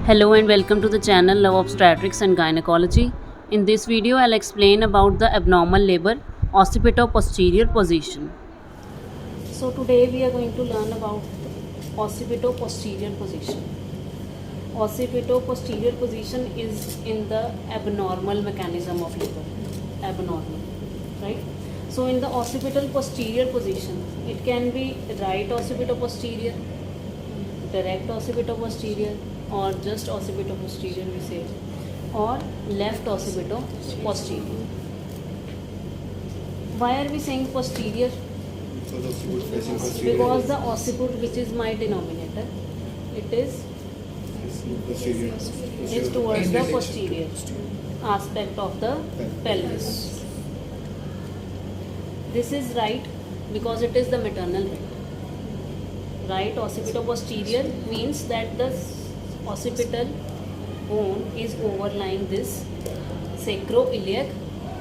Hello and welcome to the channel Love Obstetrics and Gynecology. In this video, I'll explain about the abnormal labor occipito-posterior position. So today we are going to learn about occipito-posterior position. Occipito-posterior position is in the abnormal mechanism of labor. Abnormal, right? So in the occipital posterior position, it can be right occipito-posterior, direct occipito-posterior, or just occipito-posterior we say, or left occipito-posterior. Why are we saying posterior? Because the occiput, which is my denominator, it is towards the posterior aspect of the pelvis. This is right because it is the maternal right. Right occipito-posterior means that the occipital bone is overlying this sacroiliac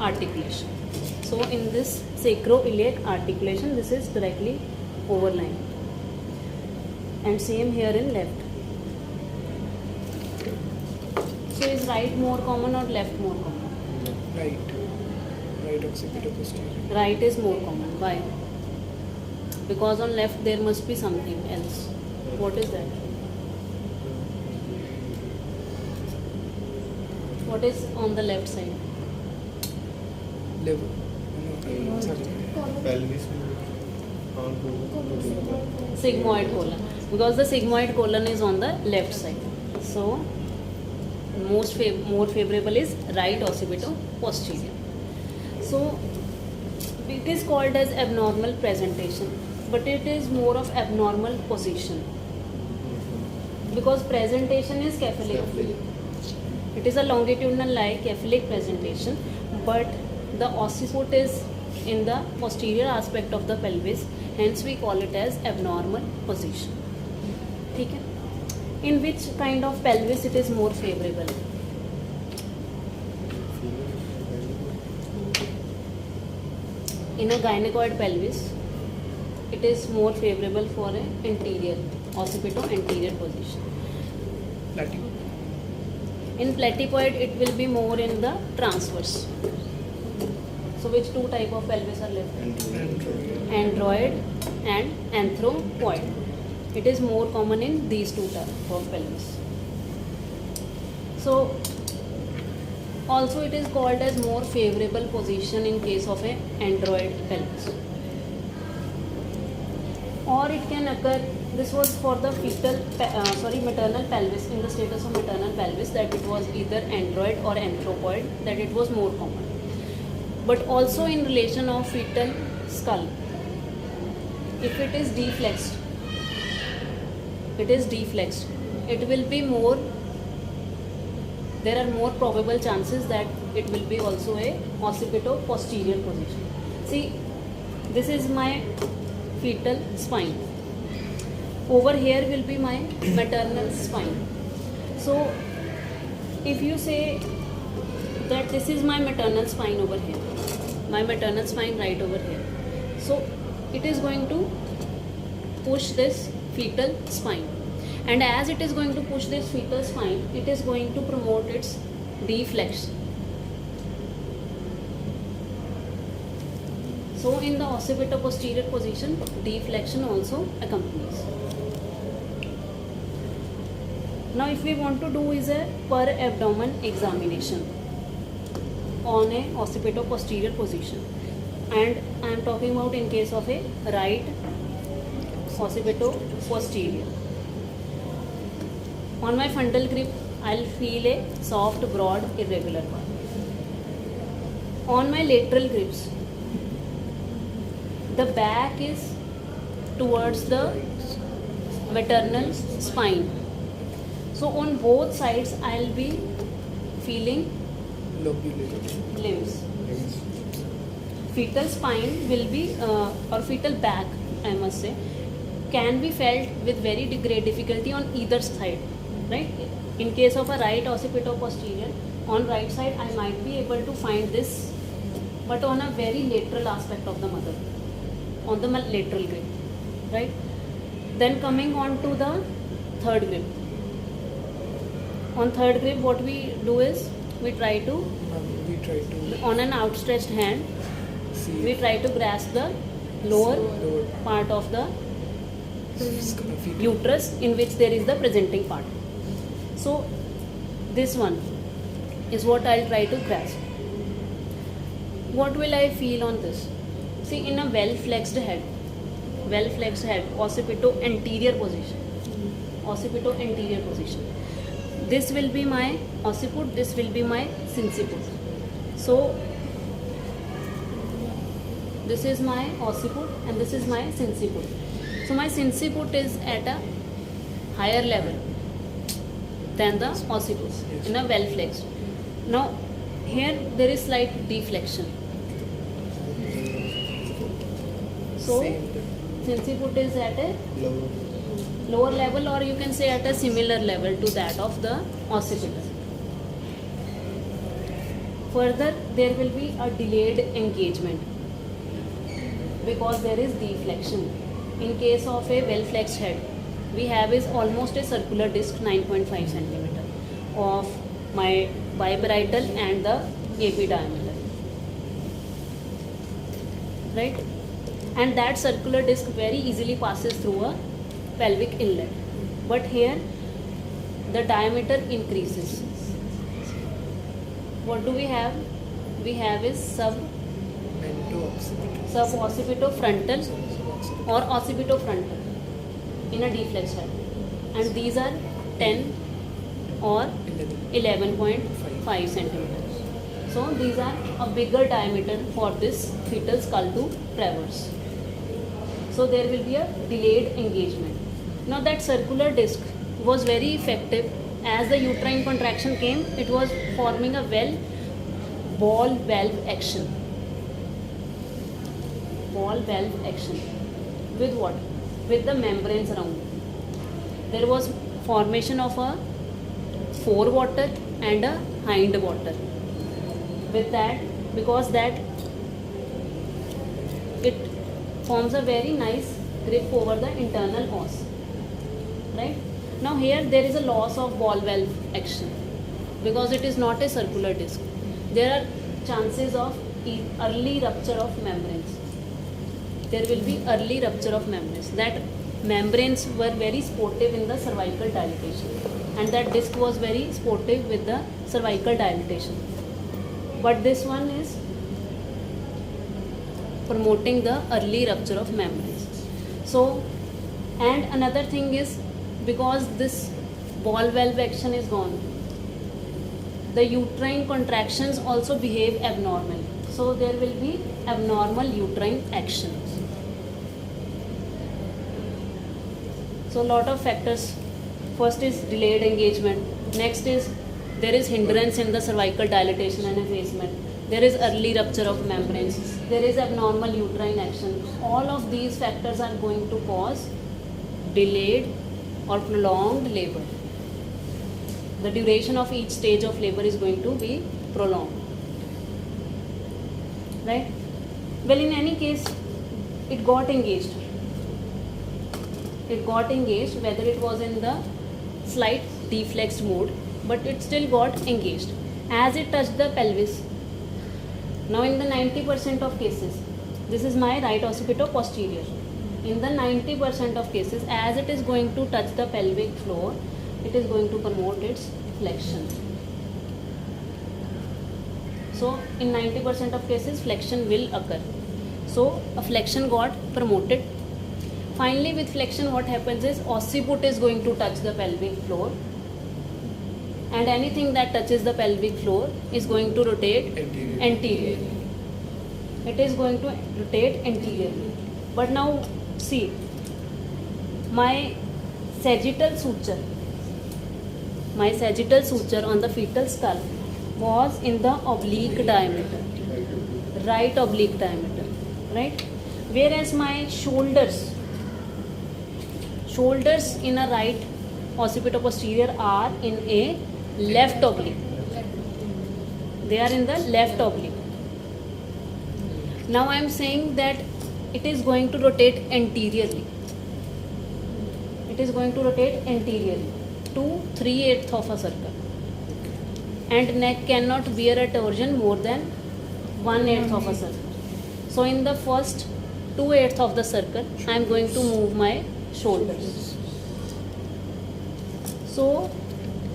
articulation. So in this sacroiliac articulation, this is directly overlying. And same here in left. So is right more common or left more common? Right. Right occipito-posterior. Right is more common. Why? Because on left there must be something else. What is that? What is on the left side? Liver. Pelvis. Sigmoid colon. Because the sigmoid colon is on the left side. So more favorable is right occipito-posterior. So it is called as abnormal presentation, but it is more of abnormal position. Because presentation is cephalic. It is a longitudinal like cephalic presentation, but the occiput is in the posterior aspect of the pelvis, hence we call it as abnormal position. ठीक है? In which kind of pelvis it is more favorable? In a gynecoid pelvis, it is more favorable for an interior, occipito-anterior position. Plateau. In platypoid, it will be more in the transverse. So which two type of pelvis are left? Android and anthropoid. It is more common in these two type of pelvis. So also it is called as more favorable position in case of a android pelvis. Or it can occur, this was for the maternal pelvis, in the status of maternal pelvis, that it was either android or anthropoid, that it was more common. But also in relation of fetal skull, if it is deflexed, it will be more, there are more probable chances that it will be also a occipito-posterior position. See, this is my fetal spine. Over here will be my maternal spine. So if you say that this is my maternal spine over here, my maternal spine right over here, so it is going to push this fetal spine, and as it is going to push this fetal spine, it is going to promote its deflection. So in the occipito-posterior position, deflection also accompanies. Now if we want to do is a per abdomen examination on a occipito-posterior position, and I am talking about in case of a right occipito-posterior. On my frontal grip, I'll feel a soft, broad, irregular one. On my lateral grips, the back is towards the maternal spine. So on both sides, I'll be feeling limbs. Fetal spine will be, or fetal back, I must say, can be felt with very great difficulty on either side, right? In case of a right occipito-posterior, on right side, I might be able to find this, but on a very lateral aspect of the mother, on the lateral grip, right? Then coming on to the third grip. On third grip, what we do is we try to, We try to on an outstretched hand, see we try to grasp the lower lower part of the feet. uterus in which there is the presenting part. So this one is what I'll try to grasp. What will I feel on this? See, in a well flexed head, occipito anterior position, this will be my occiput, this will be my sinciput. So this is my occiput and this is my sinciput. So my sinciput is at a higher level than the occiput Yes. in a well flexed. Now here there is slight deflection. So Same sinciput is at a lower. lower level, or you can say at a similar level to that of the occipital. Further, there will be a delayed engagement because there is deflection. In case of a well flexed head, we have is almost a circular disc 9.5 centimeter of my biparietal and the AP diameter, right? And that circular disc very easily passes through a pelvic inlet. But here the diameter increases. What do we have? We have is Mento-occipital. suboccipitofrontal Suboccipitofrontal. or occipitofrontal in a deflex head, and these are 10 or 11.5 centimeters. So these are a bigger diameter for this fetal skull to traverse. So there will be a delayed engagement. Now that circular disc was very effective. As the uterine contraction came, it was forming a ball valve action. Ball valve action. With what? With the membranes around. There was formation of a forewater and a hindwater. With that, because that it forms a very nice grip over the internal os. Right? Now here there is a loss of ball valve action because it is not a circular disc. There are chances of early rupture of membranes. There will be early rupture of membranes. That membranes were very sportive in the cervical dilatation, and that disc was very sportive with the cervical dilatation. But this one is promoting the early rupture of membranes. So, and another thing is, because this ball valve action is gone, the uterine contractions also behave abnormally. So there will be abnormal uterine action. So lot of factors. First is delayed engagement. Next is there is hindrance in the cervical dilatation and effacement. There is early rupture of membranes. There is abnormal uterine action. All of these factors are going to cause delayed or prolonged labor. The duration of each stage of labor is going to be prolonged. Right? Well, in any case, it got engaged. It got engaged, whether it was in the slight deflexed mode, but it still got engaged as it touched the pelvis. Now in the 90% of cases, this is my right occipito-posterior. In the 90% of cases, as it is going to touch the pelvic floor, it is going to promote its flexion. So in 90% of cases, flexion will occur. So a flexion got promoted. Finally, with flexion, what happens is occiput is going to touch the pelvic floor, and anything that touches the pelvic floor is going to rotate anteriorly. It is going to rotate anteriorly. But now see, my sagittal suture on the fetal skull was in the oblique diameter, right oblique diameter, right? Whereas my shoulders in a right occipito-posterior are in a left oblique. They are in the left oblique. Now I am saying that it is going to rotate anteriorly. It is going to rotate anteriorly to 3/8 of a circle. and neck cannot bear a torsion more than 1/8 of a circle. So in the first 2/8 of the circle, I am going to move my shoulders. So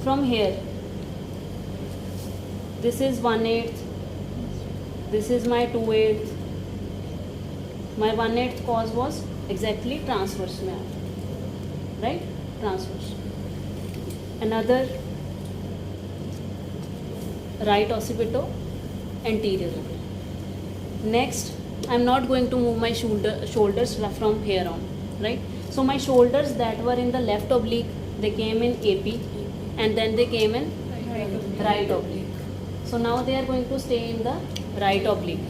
from here, this is 1/8, this is my 2/8. My 1/8 cause was exactly transverse में आया, right? Transverse. Another right occipital, anterior. Next, I am not going to move my shoulders from here on, right? So my shoulders that were in the left oblique, they came in AP, and then they came in right oblique. So now they are going to stay in the right oblique,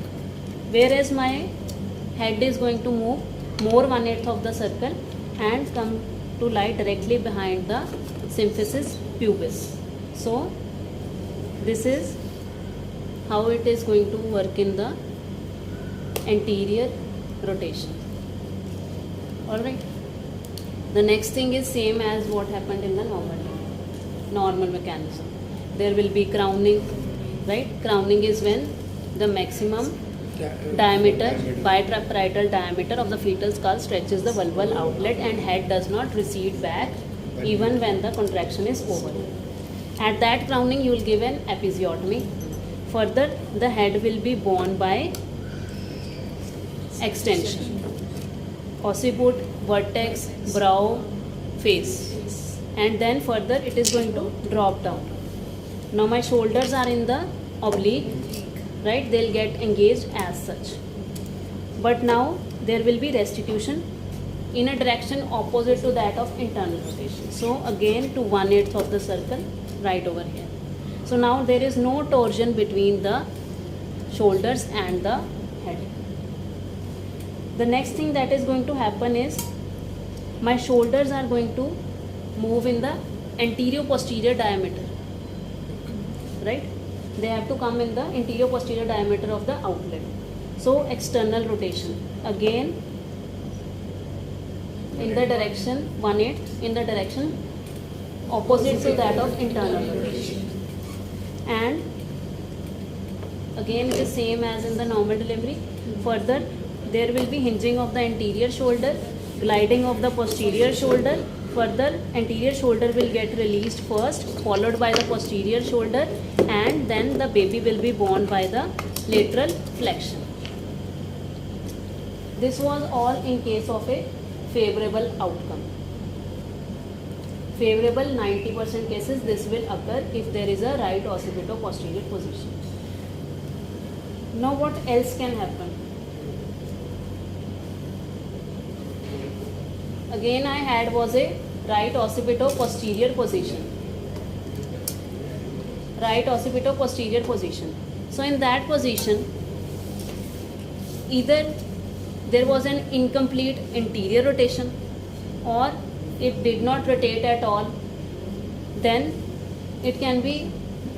whereas my head is going to move more 1/8 of the circle and come to lie directly behind the symphysis pubis. So this is how it is going to work in the anterior rotation. Alright. The next thing is same as what happened in the normal mechanism. There will be crowning, right? Crowning is when the maximum diameter, biparietal diameter of the fetal skull stretches the vulval outlet and head does not recede back even when the contraction is over. At that crowning, you will give an episiotomy. Further, the head will be borne by extension. Occiput, vertex, brow, face. And then further it is going to drop down. Now my shoulders are in the oblique, right? They'll get engaged as such. But now there will be restitution in a direction opposite to that of internal rotation. So again to 1/8 of the circle right over here. So now there is no torsion between the shoulders and the head. The next thing that is going to happen is my shoulders are going to move in the anterior posterior diameter, right? They have to come in the anterior posterior diameter of the outlet. So external rotation again in the direction 1/8, in the direction opposite to that of internal rotation. And again it is same as in the normal delivery. Further, there will be hinging of the anterior shoulder, gliding of the posterior shoulder. Further, anterior shoulder will get released first, followed by the posterior shoulder, and then the baby will be born by the lateral flexion. This was all in case of a favorable outcome. Favorable 90% cases this will occur if there is a right occipito-posterior position. Now what else can happen? Again I had was a right occipito-posterior position. Right occipito-posterior position. So in that position, either there was an incomplete anterior rotation or it did not rotate at all. Then it can be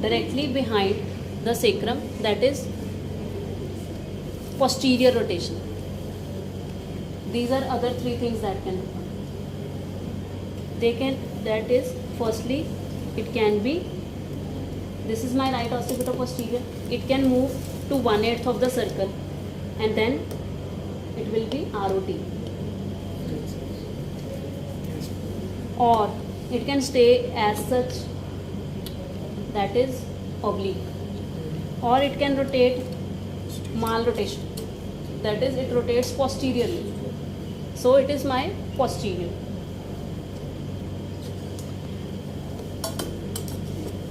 directly behind the sacrum, that is posterior rotation. These are other three things that can happen. That is, firstly, it can be, this is my right occipito-posterior, it can move to 1/8 of the circle and then it will be ROT. Or it can stay as such, that is oblique. Or it can rotate malrotation, that is it rotates posteriorly. So it is my posterior.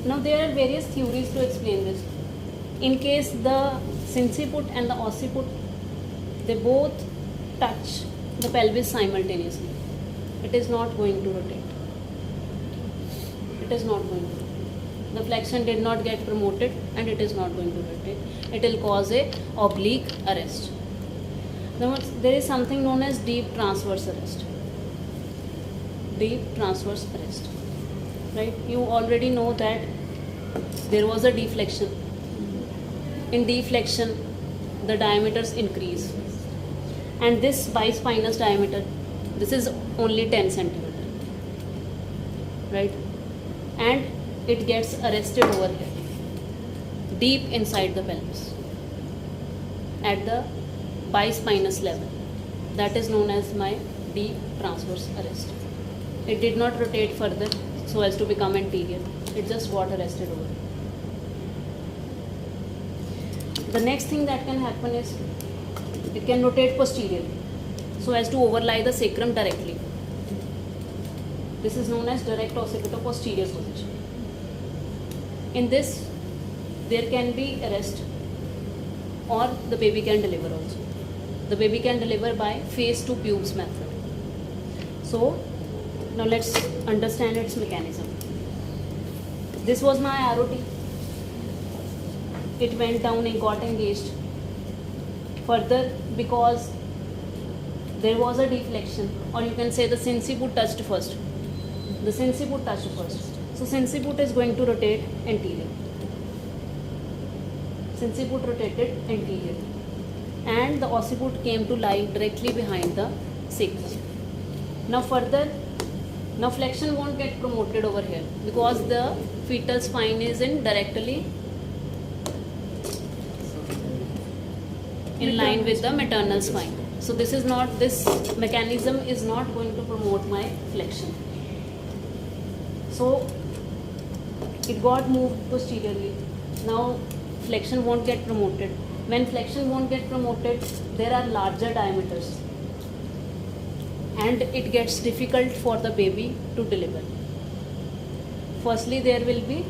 Now there are various theories to explain this. In case the sinciput and the occiput, they both touch the pelvis simultaneously, it is not going to rotate. It is not going to rotate. The flexion did not get promoted and it is not going to rotate. It will cause a oblique arrest. Now there is something known as deep transverse arrest. Deep transverse arrest. Right? You already know that there was a deflection. In deflection, the diameters increase. And this bispinous diameter, this is only 10 centimeter. Right? And it gets arrested over here. deep inside the pelvis at the bispinous level. That is known as my deep transverse arrest. It did not rotate further so as to become anterior. It just got arrested over. The next thing that can happen is it can rotate posteriorly so as to overlie the sacrum directly. This is known as direct occipito-posterior position. In this, there can be arrest or the baby can deliver also. The baby can deliver by face to pubes method. So, now let's understand its mechanism. This was my ROT. It went down and got engaged. Further, because there was a deflection, or you can say the sinciput touched first. The sinciput touched first. So sinciput is going to rotate anterior. Sinciput rotated anterior. And the occiput came to lie directly behind the sacrum. Now further, now flexion won't get promoted over here because the fetal spine is directly in line with the maternal spine. So this mechanism is not going to promote my flexion. So it got moved posteriorly. Now flexion won't get promoted. When flexion won't get promoted, there are larger diameters and it gets difficult for the baby to deliver. Firstly, there will be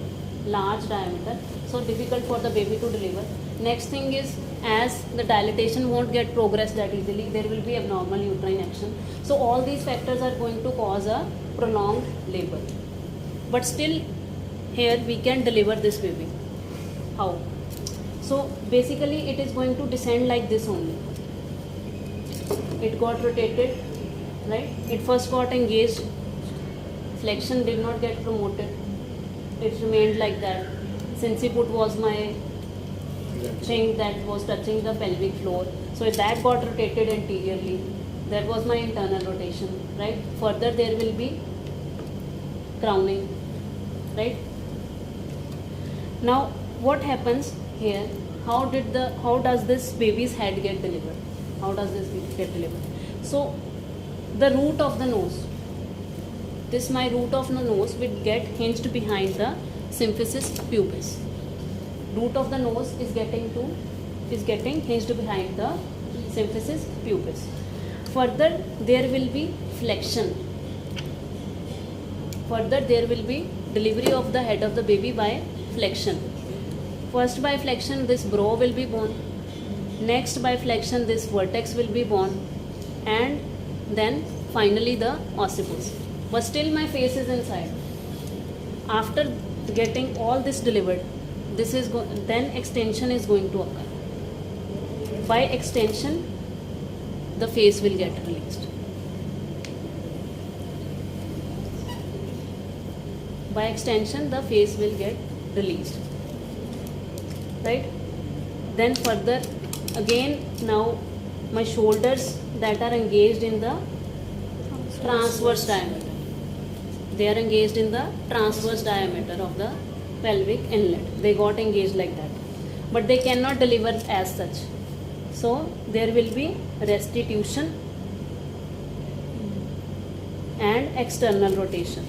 large diameter, so difficult for the baby to deliver. Next thing is, as the dilatation won't get progressed that easily, there will be abnormal uterine action. So all these factors are going to cause a prolonged labor. But still, here we can deliver this baby. How? So basically it is going to descend like this only. It got rotated, right? It first got engaged. Flexion did not get promoted. It remained like that. Sinciput was my thing that was touching the pelvic floor. So that got rotated anteriorly. That was my internal rotation, right? Further there will be crowning, right? Now what happens here? How does this baby's head get delivered? How does this get delivered? So the root of the nose, my root of the nose will get hinged behind the symphysis pubis. Root of the nose is getting hinged behind the symphysis pubis. Further there will be flexion. Further there will be delivery of the head of the baby by flexion. First by flexion this brow will be born. Next by flexion this vertex will be born. And then finally the occiput. But still my face is inside. After getting all this delivered, then extension is going to occur. By extension, the face will get released. By extension, the face will get released. Right? Then further, again now my shoulders that are engaged in the transverse diameter. They are engaged in the transverse diameter of the pelvic inlet. They got engaged like that. But they cannot deliver as such. So there will be restitution and external rotation.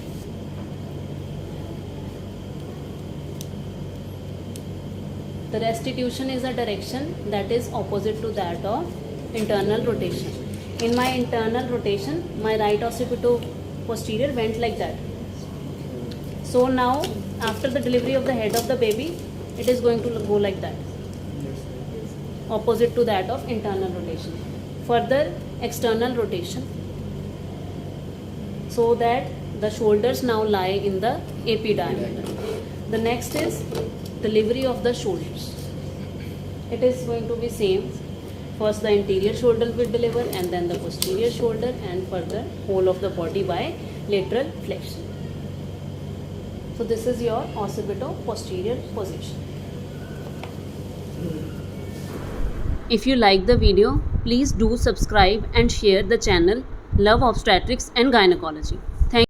The restitution is a direction that is opposite to that of internal rotation. In my internal rotation, my right occipito-posterior went like that. So now, after the delivery of the head of the baby, it is going to go like that, opposite to that of internal rotation. Further, external rotation, so that the shoulders now lie in the AP diameter. The next is delivery of the shoulders. It is going to be same. First the anterior shoulder will deliver and then the posterior shoulder and further whole of the body by lateral flexion. So this is your occipito-posterior position. If you like the video, please do subscribe and share the channel Love Obstetrics and Gynecology.